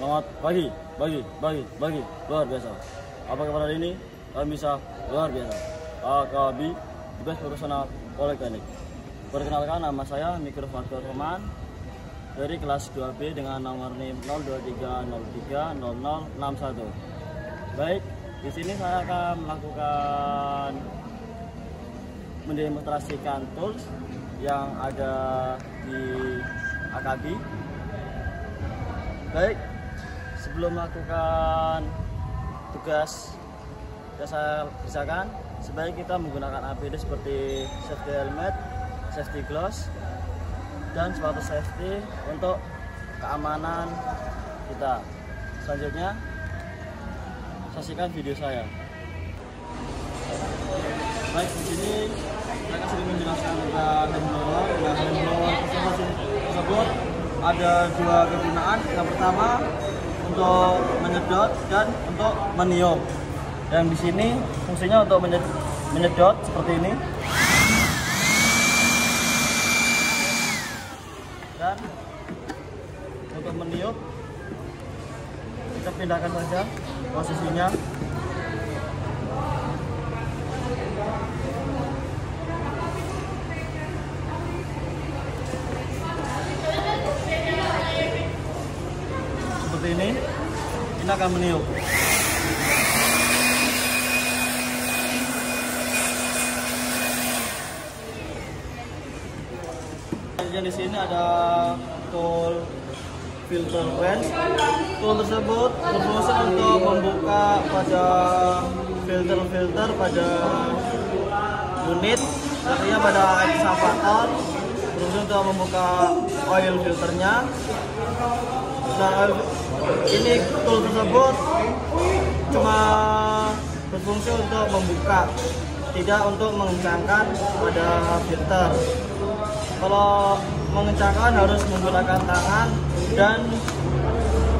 Selamat pagi, luar biasa. Apa kabar hari ini? Kami bisa luar biasa. AKB, tugas profesional Politeknik. Perkenalkan, nama saya Mikro Faktor Roman dari kelas 2B dengan nomor NIM 023030061. Baik, di sini saya akan melakukan mendemonstrasikan tools yang ada di AKB. Baik, sebelum melakukan tugas yang saya kerjakan, sebaiknya kita menggunakan APD seperti safety helmet, safety gloves, dan sepatu safety untuk keamanan kita. Selanjutnya, saksikan video saya. Baik, di sini saya akan menjelaskan tentang hand blower. Nah, hand blower tersebut ada dua kegunaan. Yang pertama untuk menyedot dan untuk meniup. Dan di sini fungsinya untuk menyedot seperti ini. Dan untuk meniup kita pindahkan saja posisinya. Seperti ini akan meniup. Di sini ada tool filter wrench. Tool tersebut berfungsi untuk membuka pada filter pada unit, artinya pada excavator, berfungsi untuk membuka oil filternya. Nah, ini tool tersebut cuma berfungsi untuk membuka, tidak untuk mengencangkan pada filter. Kalau mengencangkan harus menggunakan tangan dan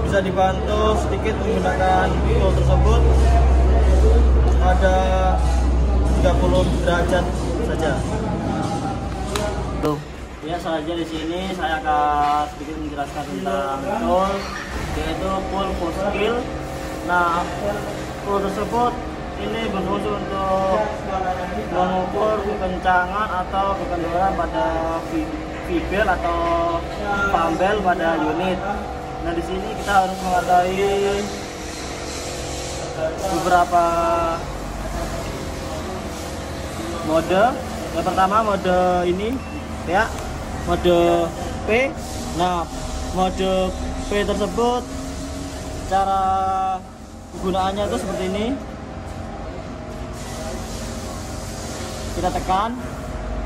bisa dibantu sedikit menggunakan tool tersebut pada 30 derajat saja. Ya, selanjutnya di sini saya akan sedikit menjelaskan tentang tool, yaitu pull force skill. Nah, tool tersebut ini berfungsi untuk mengukur kencangan atau kekendoran pada fibel atau pambel pada unit. Nah, di sini kita harus mengetahui beberapa mode. Yang pertama mode ini ya, mode P. Nah, mode P tersebut cara penggunaannya itu seperti ini. Kita tekan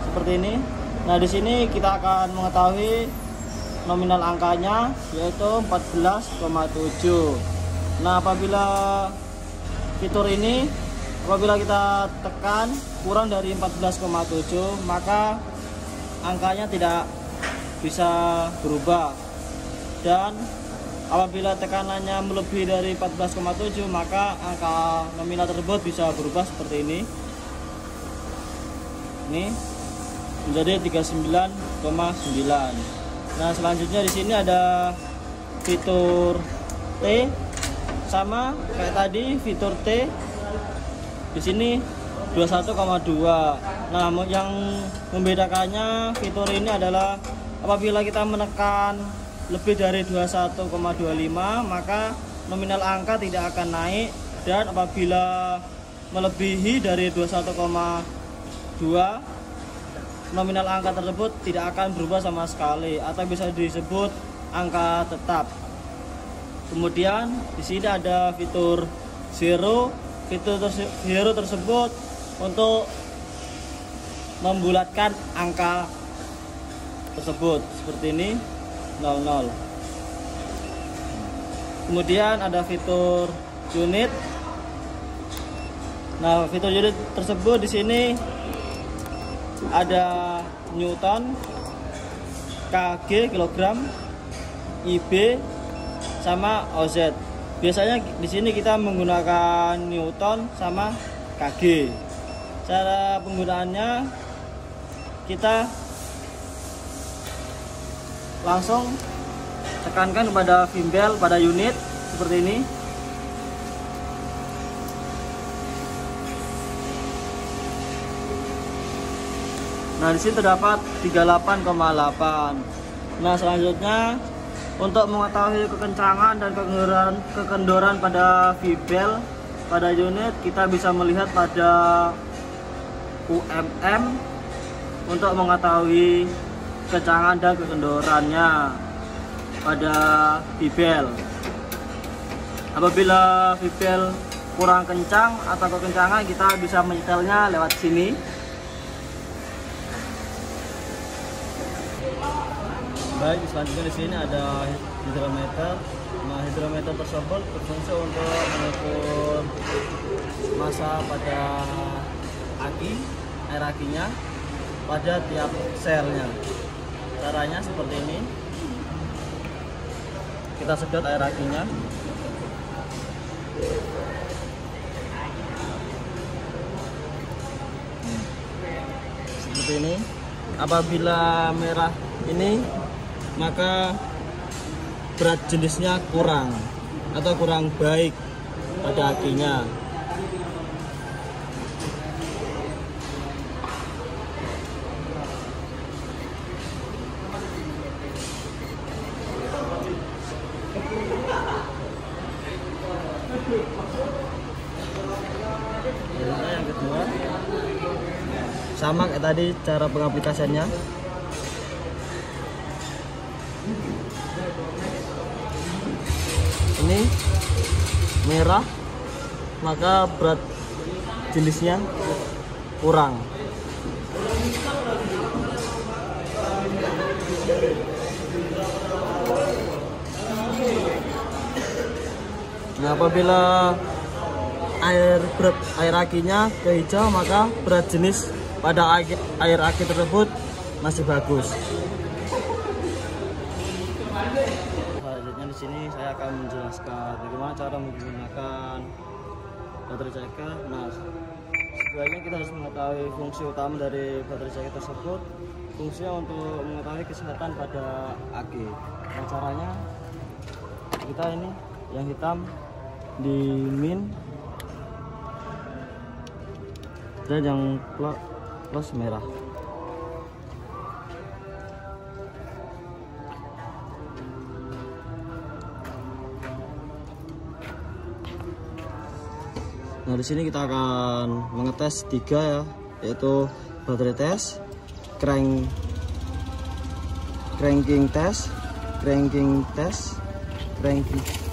seperti ini. Nah, di sini kita akan mengetahui nominal angkanya, yaitu 14,7. Nah, apabila fitur ini apabila kita tekan kurang dari 14,7, maka angkanya tidak bisa berubah. Dan apabila tekanannya melebihi dari 14,7, maka angka nominal tersebut bisa berubah seperti ini. Ini menjadi 39,9. Nah, selanjutnya di sini ada fitur T, sama kayak tadi fitur T. Di sini 21,2. Nah, yang membedakannya fitur ini adalah apabila kita menekan lebih dari 21,25, maka nominal angka tidak akan naik, dan apabila melebihi dari 21,2, nominal angka tersebut tidak akan berubah sama sekali atau bisa disebut angka tetap. Kemudian di sini ada fitur zero. Fitur zero tersebut untuk membulatkan angka tersebut seperti ini, 00. Kemudian ada fitur unit. Nah, fitur unit tersebut di sini ada Newton, kg kilogram, IB, sama OZ. Biasanya di sini kita menggunakan Newton sama kg. Cara penggunaannya, kita langsung tekankan pada gimbal pada unit. seperti ini. Nah, di sini terdapat 38,8. Nah, selanjutnya untuk mengetahui kekencangan dan kekendoran pada V-bel pada unit, kita bisa melihat pada UMM untuk mengetahui kekencangan dan kekendorannya pada V-bel. Apabila V-bel kurang kencang atau kekencangan, kita bisa menyetelnya lewat sini. Baik, selanjutnya di sini ada hidrometer. Nah, hidrometer tersebut berfungsi untuk mengukur massa pada aki, air akinya pada tiap selnya. Caranya seperti ini. Kita sedot air akinya. Seperti ini. Apabila merah ini, maka berat jenisnya kurang atau kurang baik pada akinya. Yang kedua, sama kayak tadi cara pengaplikasiannya. Ini merah, maka berat jenisnya kurang. Nah, apabila air akinya ke hijau, maka berat jenis pada air aki tersebut masih bagus. Selanjutnya di sini saya akan menjelaskan bagaimana cara menggunakan baterai checker. Nah, sebenarnya kita harus mengetahui fungsi utama dari baterai checker tersebut. Fungsinya untuk mengetahui kesehatan pada aki. Nah, caranya kita ini yang hitam di min dan yang plus merah. Nah, di sini kita akan mengetes 3 ya, yaitu baterai test, cranking test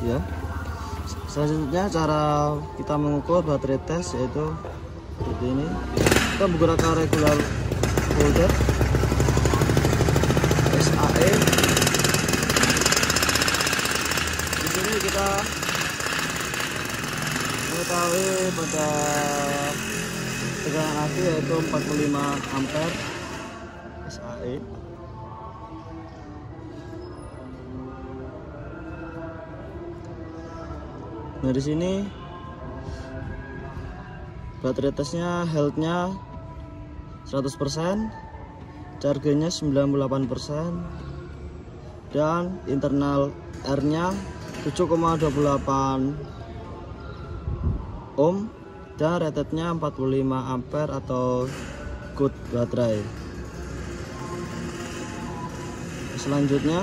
ya. Selanjutnya cara kita mengukur baterai test yaitu seperti ini. Kita menggunakan regular holder SAE. Di sini kita mengetahui pada tegangan aki yaitu 45 ampere SAE. Nah, di sini baterai tesnya health-nya 100%, charge-nya 98%, dan internal R-nya 7,28 ohm dan rated-nya 45 ampere atau good baterai. Selanjutnya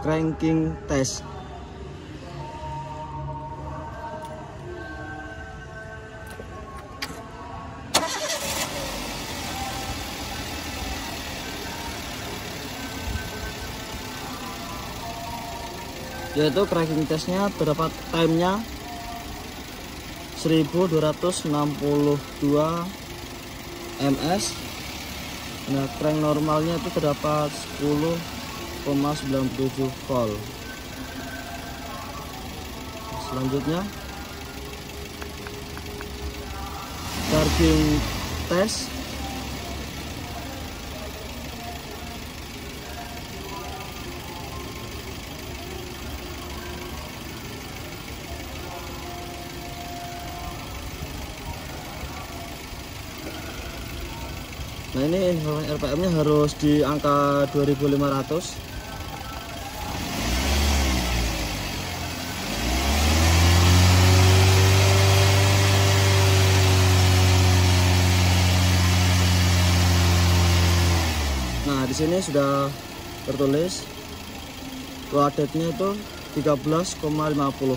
cranking test. Yaitu cranking testnya terdapat timenya 1262 ms. Nah, crank normalnya itu terdapat 10,97 volt. Selanjutnya charging test. Nah ini RPM-nya harus di angka 2500. Nah di sini sudah tertulis loaded-nya itu 13,50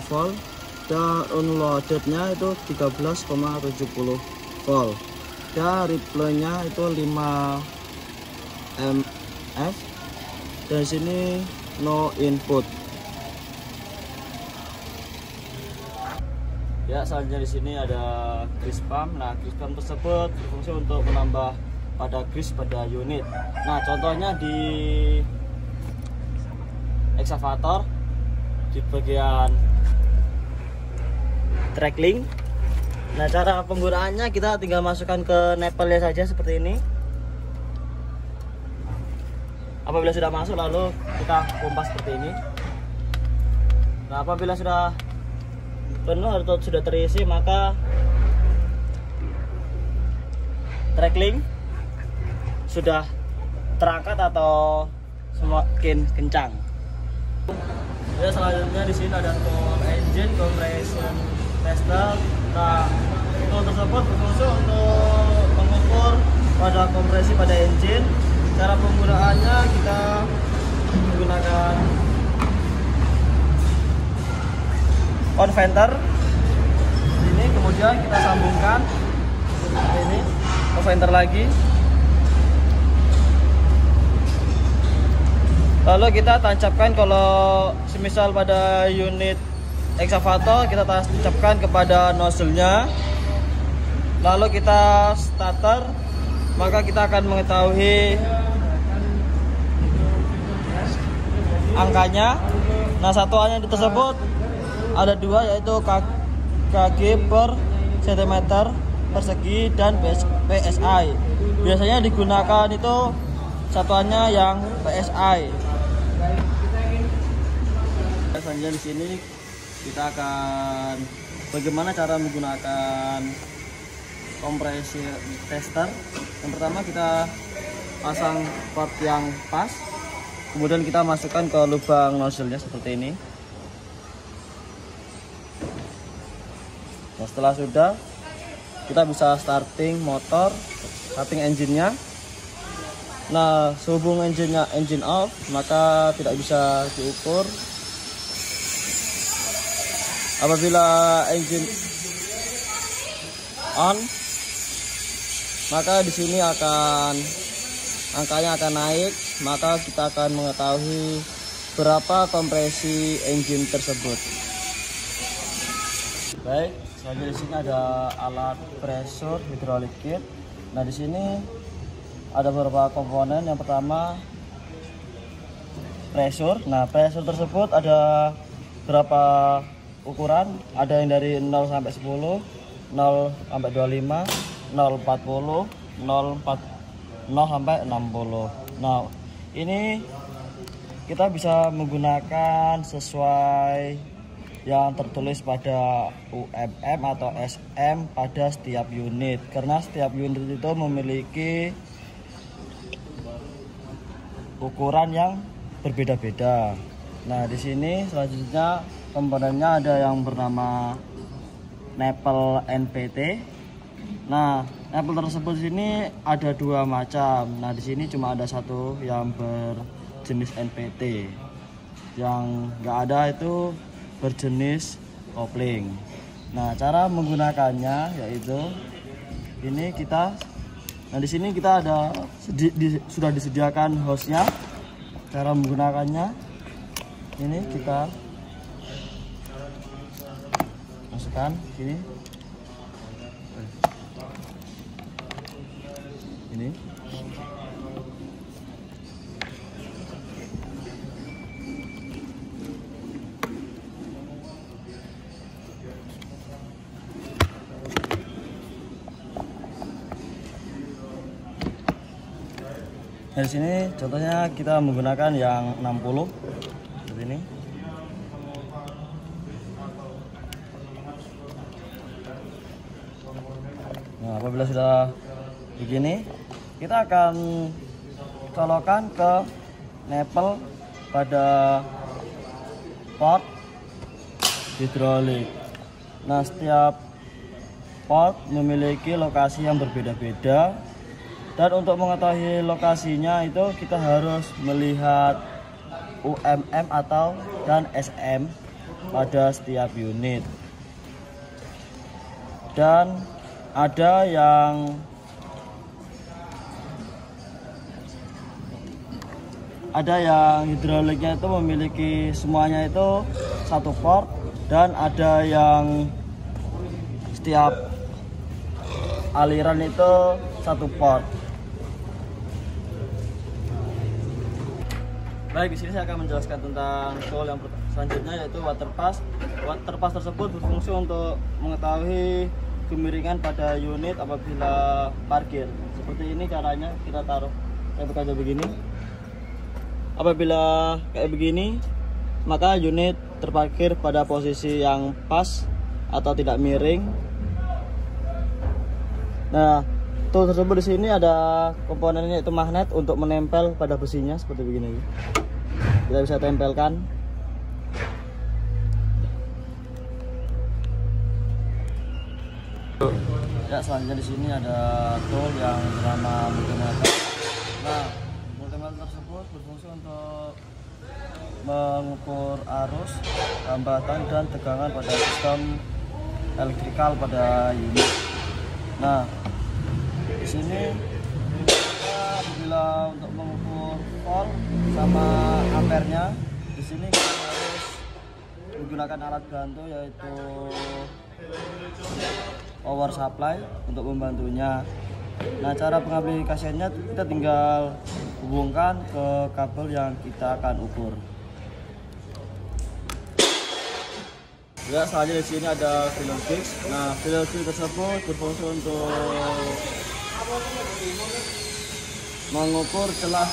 volt dan unloaded-nya itu 13,70 volt. Dan reply-nya itu 5 mF. Dan sini no input. Ya, selanjutnya di sini ada grease pump. Nah, grease pump tersebut berfungsi untuk menambah pada grease pada unit. Nah, contohnya di excavator di bagian track link. Nah, cara penggunaannya kita tinggal masukkan ke nepelnya saja seperti ini. Apabila sudah masuk lalu kita pompa seperti ini. Nah, apabila sudah penuh atau sudah terisi maka track link sudah terangkat atau semakin kencang. Ya, selanjutnya di sini ada tool engine compression tester. Nah, tool tersebut berfungsi untuk mengukur pada kompresi pada engine. Cara penggunaannya kita menggunakan converter ini, kemudian kita sambungkan seperti ini, converter lagi. Lalu kita tancapkan, kalau semisal pada unit excavator kita tancapkan kepada nozzle-nya, lalu kita starter, maka kita akan mengetahui angkanya. Nah, satuannya tersebut ada dua, yaitu kg per cm persegi dan PSI. Biasanya digunakan itu satuannya yang PSI. Selanjutnya di sini kita akan bagaimana cara menggunakan kompresi tester. Yang pertama kita pasang port yang pas, kemudian kita masukkan ke lubang nozzle-nya seperti ini. Nah, setelah sudah kita bisa starting motor, starting engine-nya. Nah, sehubung engine off maka tidak bisa diukur. Apabila engine on, maka di sini angkanya akan naik, maka kita akan mengetahui berapa kompresi engine tersebut. Baik, selanjutnya di sini ada alat pressure hydraulic kit. Nah, di sini ada beberapa komponen. Yang pertama pressure. Nah, pressure tersebut ada berapa ukuran, ada yang dari 0 sampai 10, 0 sampai 25, 0 40, 0 sampai 60. Nah, ini kita bisa menggunakan sesuai yang tertulis pada UMM atau SM pada setiap unit, karena setiap unit itu memiliki ukuran yang berbeda-beda. Nah, di sini selanjutnya komponennya ada yang bernama nepel NPT. Nah, nepel tersebut di sini ada dua macam. Nah, di sini cuma ada satu yang berjenis NPT. Yang nggak ada itu berjenis kopling. Nah, cara menggunakannya yaitu ini kita. Nah, di sini kita ada sudah disediakan hose-nya. Cara menggunakannya ini kita masukkan sini. Ini. Dari sini contohnya kita menggunakan yang 60 seperti ini. Nah, apabila sudah begini, kita akan colokan ke nipple pada port hidrolik. Nah, setiap port memiliki lokasi yang berbeda-beda, dan untuk mengetahui lokasinya itu kita harus melihat UMM dan SM pada setiap unit. Dan ada yang hidroliknya itu memiliki semuanya itu satu port, dan ada yang setiap aliran itu satu port. Baik, di sini saya akan menjelaskan tentang tool yang selanjutnya, yaitu water pass. Water pass tersebut berfungsi untuk mengetahui kemiringan pada unit apabila parkir. Seperti ini caranya, kita taruh kayak bekerja begini. Apabila kayak begini, maka unit terparkir pada posisi yang pas atau tidak miring. Nah, tool tersebut di sini ada komponennya, yaitu magnet untuk menempel pada besinya seperti begini. Kita bisa tempelkan. Ya, selanjutnya di sini ada tool yang bernama multimeter. Nah, multimeter tersebut berfungsi untuk mengukur arus, hambatan, dan tegangan pada sistem elektrikal pada unit. Nah, di sini bila untuk mengukur volt sama ampernya, di sini kita harus menggunakan alat bantu, yaitu power supply untuk membantunya. Nah, cara pengaplikasiannya kita tinggal hubungkan ke kabel yang kita akan ukur. Ya, selanjutnya di sini ada filler gauge. Nah, filler gauge tersebut berfungsi untuk mengukur celah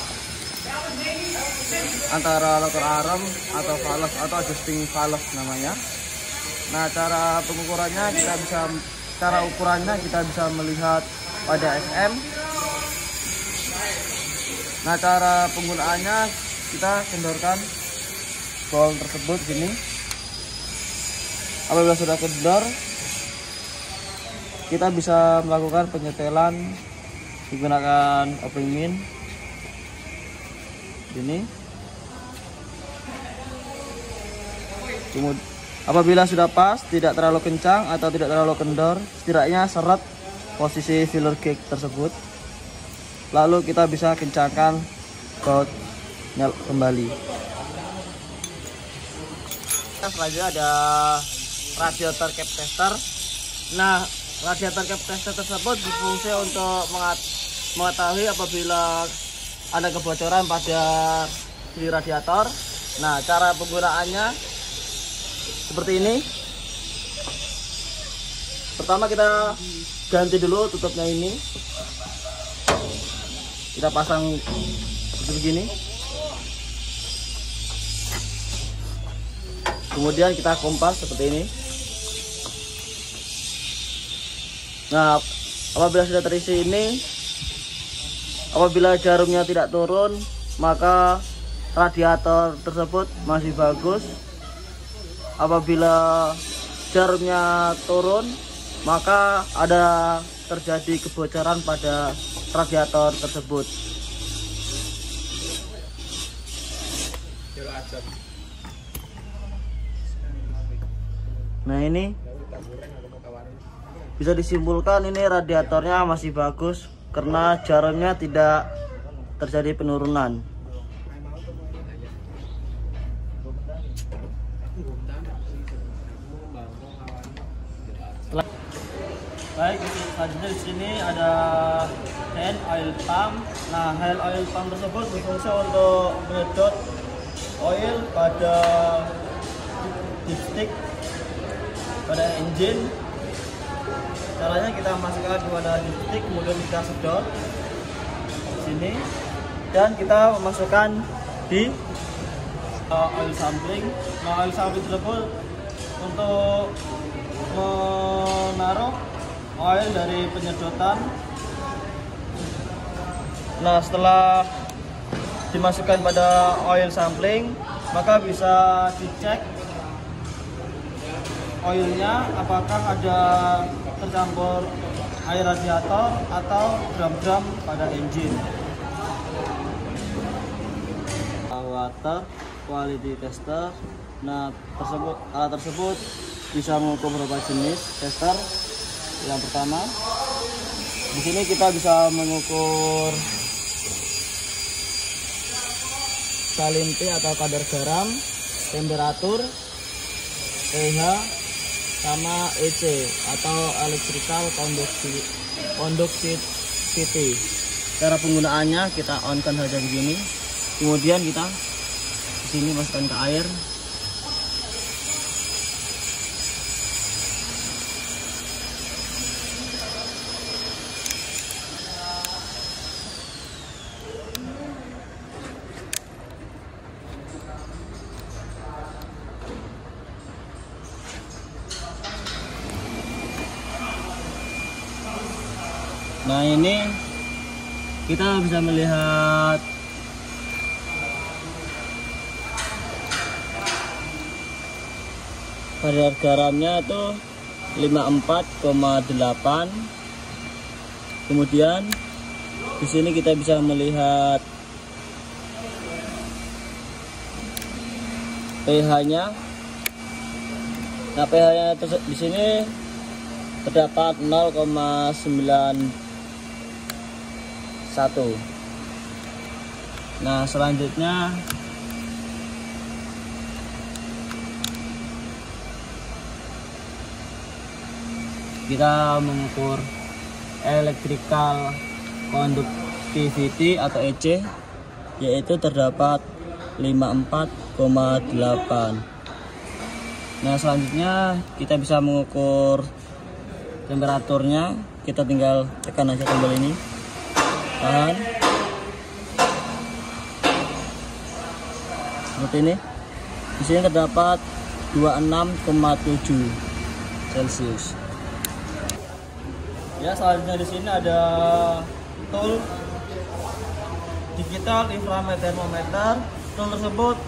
antara rotor arm atau valve atau adjusting valve namanya. Nah, cara ukurannya kita bisa melihat pada SM. Nah, cara penggunaannya kita kendorkan ball tersebut gini. Apabila sudah kendor, kita bisa melakukan penyetelan menggunakan opening min ini. Kemudian apabila sudah pas, tidak terlalu kencang atau tidak terlalu kendor, setidaknya seret posisi filler gauge tersebut. Lalu kita bisa kencangkan bautnya kembali. Selanjutnya ada radiator cap tester. Nah, radiator cap tester tersebut berfungsi untuk mengetahui apabila ada kebocoran pada di radiator. Nah, cara penggunaannya seperti ini. Pertama kita ganti dulu tutupnya ini. Kita pasang seperti begini. Kemudian kita kompas seperti ini. Nah, apabila sudah terisi ini, apabila jarumnya tidak turun, maka radiator tersebut masih bagus. Apabila jarumnya turun, maka ada terjadi kebocoran pada radiator tersebut. Nah, ini bisa disimpulkan ini radiatornya masih bagus karena jarumnya tidak terjadi penurunan. Baik, selanjutnya di sini ada hand oil pump. Nah, hand oil pump tersebut berfungsi untuk menyedot oil pada dipstick pada engine. Caranya kita masukkan kepada dipstick, kemudian kita sedot di sini, dan kita memasukkan di oil sampling. Nah, oil sampling tersebut untuk menaruh oil dari penyedotan Nah, setelah dimasukkan pada oil sampling, maka bisa dicek oilnya apakah ada tercampur air radiator atau gram-gram pada engine. Water quality tester. Nah, alat tersebut bisa mengukur beberapa jenis tester. Yang pertama, di sini kita bisa mengukur salinity atau kadar garam, temperatur, pH, sama EC atau electrical conductivity. Cara penggunaannya kita on-kan saja begini. Kemudian kita di sini masukkan ke air. Nah, ini kita bisa melihat kadar garamnya itu 54,8. Kemudian di sini kita bisa melihat pH-nya. Nah, pH-nya di sini terdapat 0,91. Nah, selanjutnya kita mengukur electrical conductivity atau EC, yaitu terdapat 54,8. Nah, selanjutnya kita bisa mengukur temperaturnya. Kita tinggal tekan aja tombol ini, tahan seperti ini. Di sini terdapat 26,7 Celcius. Ya, selanjutnya di sini ada tool digital infrared thermometer. Tool tersebut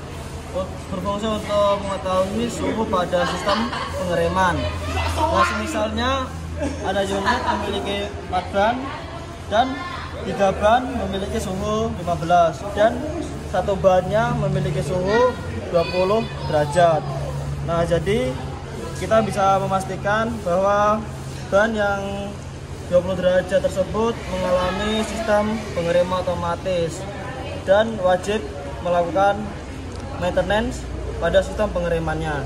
berfungsi untuk mengetahui suhu pada sistem pengereman. Nah, misalnya ada unit memiliki 4 ban dan 3 ban memiliki suhu 15 dan 1 bannya memiliki suhu 20 derajat. Nah, jadi kita bisa memastikan bahwa ban yang 20 derajat tersebut mengalami sistem pengereman otomatis dan wajib melakukan maintenance pada sistem pengeremannya.